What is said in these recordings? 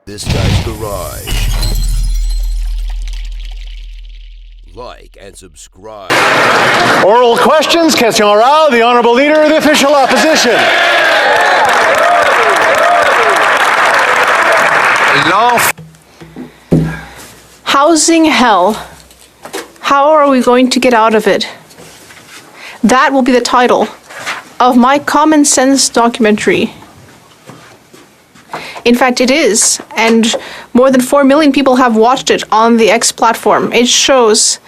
this guy's garage. Like and subscribe. Oral questions. Question oral. The Honourable Leader of the Official Opposition. Housing hell. How are we going to get out of it? That will be the title of my common sense documentary. In fact, it is, and more than 4 million people have watched it on the X platform. It shows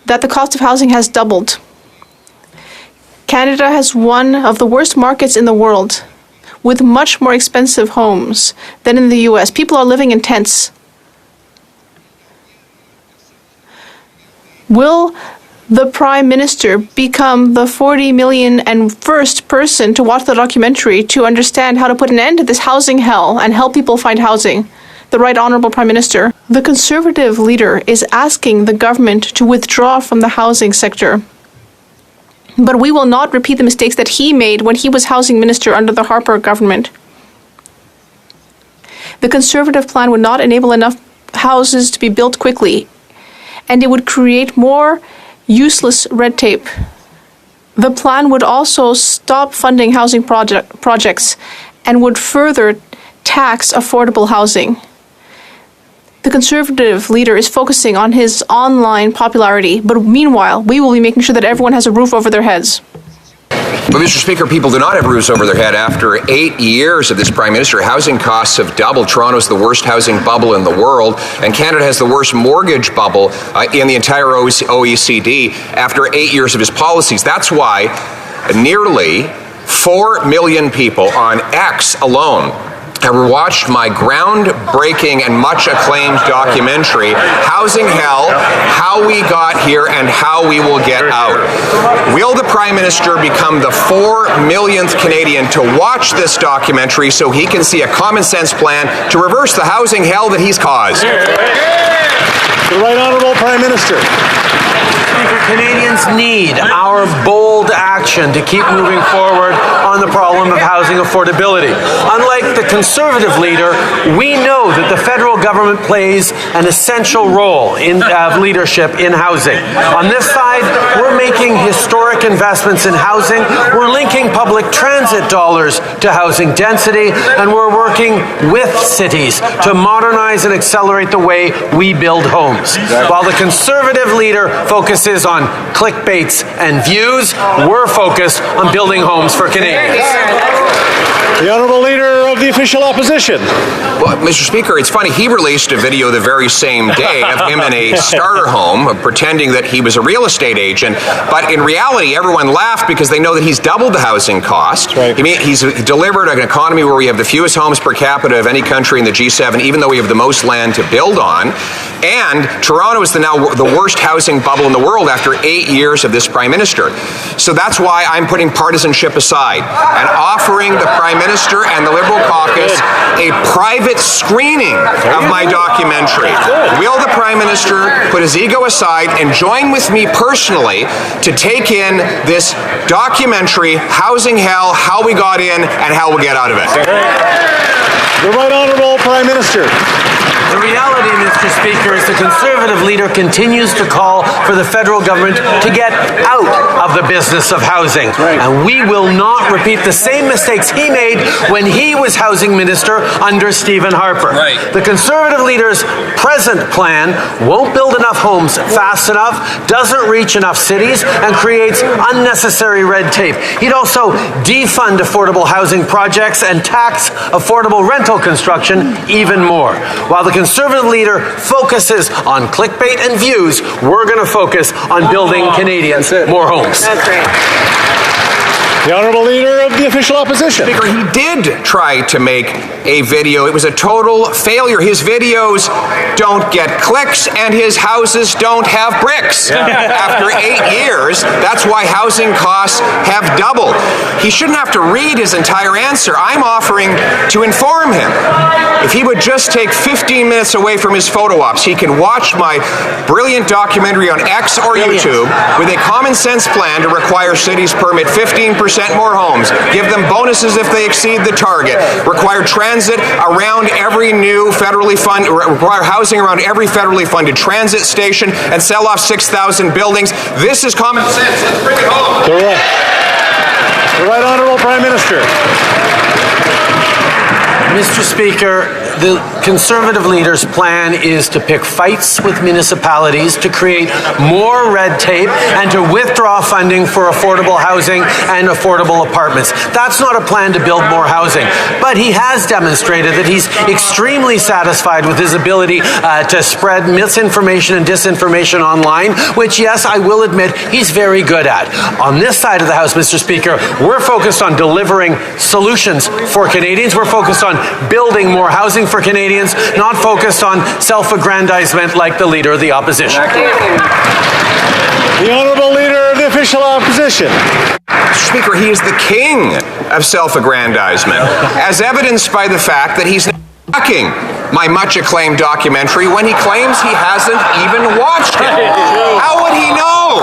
that the cost of housing has doubled. Canada has one of the worst markets in the world, with much more expensive homes than in the US. People are living in tents. Will the Prime Minister become the 40 million and first person to watch the documentary to understand how to put an end to this housing hell and help people find housing? The Right Honourable Prime Minister. The Conservative leader is asking the government to withdraw from the housing sector. But we will not repeat the mistakes that he made when he was housing minister under the Harper government. The Conservative plan would not enable enough houses to be built quickly, and it would create more useless red tape. The plan would also stop funding housing projects and would further tax affordable housing. The Conservative leader is focusing on his online popularity, but meanwhile, we will be making sure that everyone has a roof over their heads. But, Mr. Speaker, people do not have roofs over their head. After 8 years of this Prime Minister, housing costs have doubled. Toronto's the worst housing bubble in the world, and Canada has the worst mortgage bubble in the entire OECD after 8 years of his policies. That's why nearly 4 million people on X alone have watched my groundbreaking and much acclaimed documentary, Housing Hell, How We Got Here and How We Will Get Out. Will the Prime Minister become the 4 millionth Canadian to watch this documentary so he can see a common sense plan to reverse the housing hell that he's caused? The Right Honourable Prime Minister. Canadians need our bold action to keep moving forward on the problem of housing affordability. Unlike the Conservative leader, we know that the federal government plays an essential role in leadership in housing. On this side, we're making historic investments in housing, we're linking public transit dollars to housing density, and we're working with cities to modernize and accelerate the way we build homes. While the Conservative leader focuses on clickbaits and views, we're focused on building homes for Canadians. The Honourable Leader of the Official Opposition. Well, Mr. Speaker, it's funny, he released a video the very same day of him in a starter home pretending that he was a real estate agent, but in reality everyone laughed because they know that he's doubled the housing cost. Right. He's delivered an economy where we have the fewest homes per capita of any country in the G7, even though we have the most land to build on. And Toronto is now the worst housing bubble in the world after 8 years of this Prime Minister. So that's why I'm putting partisanship aside and offering the Prime Minister and the Liberal caucus a private screening of my documentary. Will the Prime Minister put his ego aside and join with me personally to take in this documentary, Housing Hell, How We Got In and How We'll Get Out of It? The Right Honourable Prime Minister. The reality, Mr. Speaker, is the Conservative leader continues to call for the federal government to get out of the business of housing. Right. And we will not repeat the same mistakes he made when he was housing minister under Stephen Harper. Right. The Conservative leader's present plan won't build enough homes fast enough, doesn't reach enough cities, and creates unnecessary red tape. He'd also defund affordable housing projects and tax affordable rental construction even more. While the Conservative leader focuses on clickbait and views, we're going to focus on building Canadians more homes. That's right. The Honourable Leader of the Official Opposition. Speaker, he did try to make a video. It was a total failure. His videos don't get clicks and his houses don't have bricks. After 8 years, that's why housing costs have doubled. He shouldn't have to read his entire answer. I'm offering to inform him. If he would just take 15 minutes away from his photo ops, he can watch my brilliant documentary on X or YouTube with a common sense plan to require cities permit 15% more homes, give them bonuses if they exceed the target, require transit around every new federally funded, require housing around every federally funded transit station, and sell off 6,000 buildings. This is common sense. Let's bring it home. The Right Honourable Prime Minister. Mr. Speaker, the Conservative leader's plan is to pick fights with municipalities, to create more red tape, and to withdraw funding for affordable housing and affordable apartments. That's not a plan to build more housing, but he has demonstrated that he's extremely satisfied with his ability to spread misinformation and disinformation online, which, yes, I will admit, he's very good at. On this side of the House, Mr. Speaker, we're focused on delivering solutions for Canadians. We're focused on building more housing for Canadians, not focused on self-aggrandizement like the Leader of the Opposition. The Honourable Leader of the Official Opposition. Mr. Speaker, he is the king of self-aggrandizement, as evidenced by the fact that he's mocking my much-acclaimed documentary when he claims he hasn't even watched it. How would he know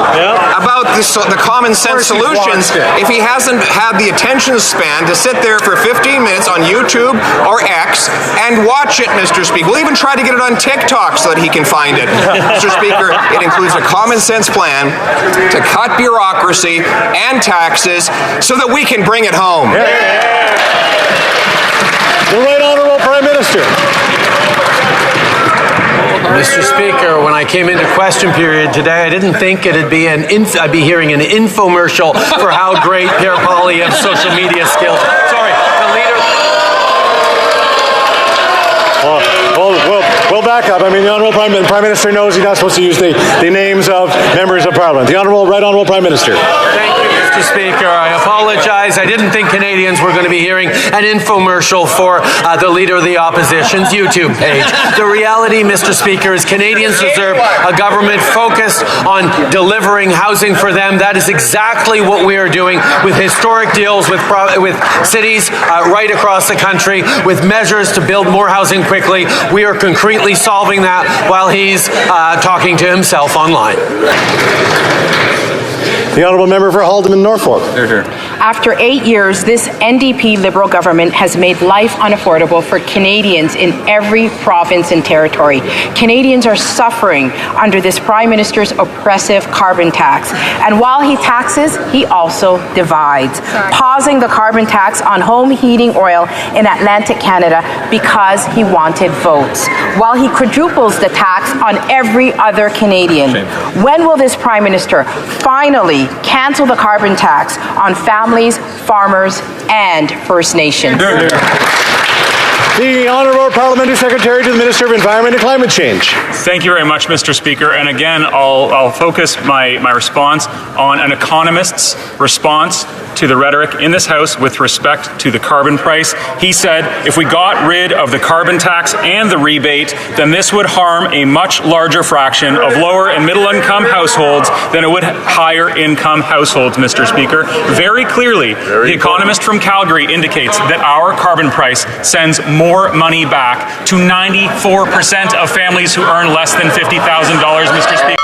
about the common sense solutions if he hasn't had the attention span to sit there for 15 minutes on YouTube or X and watch it, Mr. Speaker? We'll even try to get it on TikTok so that he can find it. Mr. Speaker, it includes a common sense plan to cut bureaucracy and taxes so that we can bring it home. The Right Honourable Prime Minister. Mr. Speaker, when I came into question period today, I didn't think I'd be hearing an infomercial for how great Pierre Pauli has social media skills. Sorry, the Leader. We'll back up. I mean, the Honourable Prime Minister knows he's not supposed to use the names of members of Parliament. The Right Honourable Prime Minister. Thank you, Mr. Speaker. I apologize. I didn't think Canadians were going to be hearing an infomercial for the Leader of the Opposition's YouTube page. The reality, Mr. Speaker, is Canadians deserve a government focused on delivering housing for them. That is exactly what we are doing with historic deals with cities right across the country, with measures to build more housing quickly. We are concretely solving that while he's talking to himself online. The Honourable Member for Haldeman Norfolk. After 8 years, this NDP Liberal government has made life unaffordable for Canadians in every province and territory. Canadians are suffering under this Prime Minister's oppressive carbon tax. And while he taxes, he also divides, pausing the carbon tax on home heating oil in Atlantic Canada because he wanted votes, while he quadruples the tax on every other Canadian. When will this Prime Minister finally cancel the carbon tax on families, farmers, and First Nations? The Honourable Parliamentary Secretary to the Minister of Environment and Climate Change. Thank you very much, Mr. Speaker. And again, I'll focus my response on an economist's response to the rhetoric in this House with respect to the carbon price. He said if we got rid of the carbon tax and the rebate, then this would harm a much larger fraction of lower and middle income households than it would higher income households, Mr. Speaker. Very clearly, the economist from Calgary indicates that our carbon price sends more money back to 94% of families who earn less than $50,000, Mr. Speaker.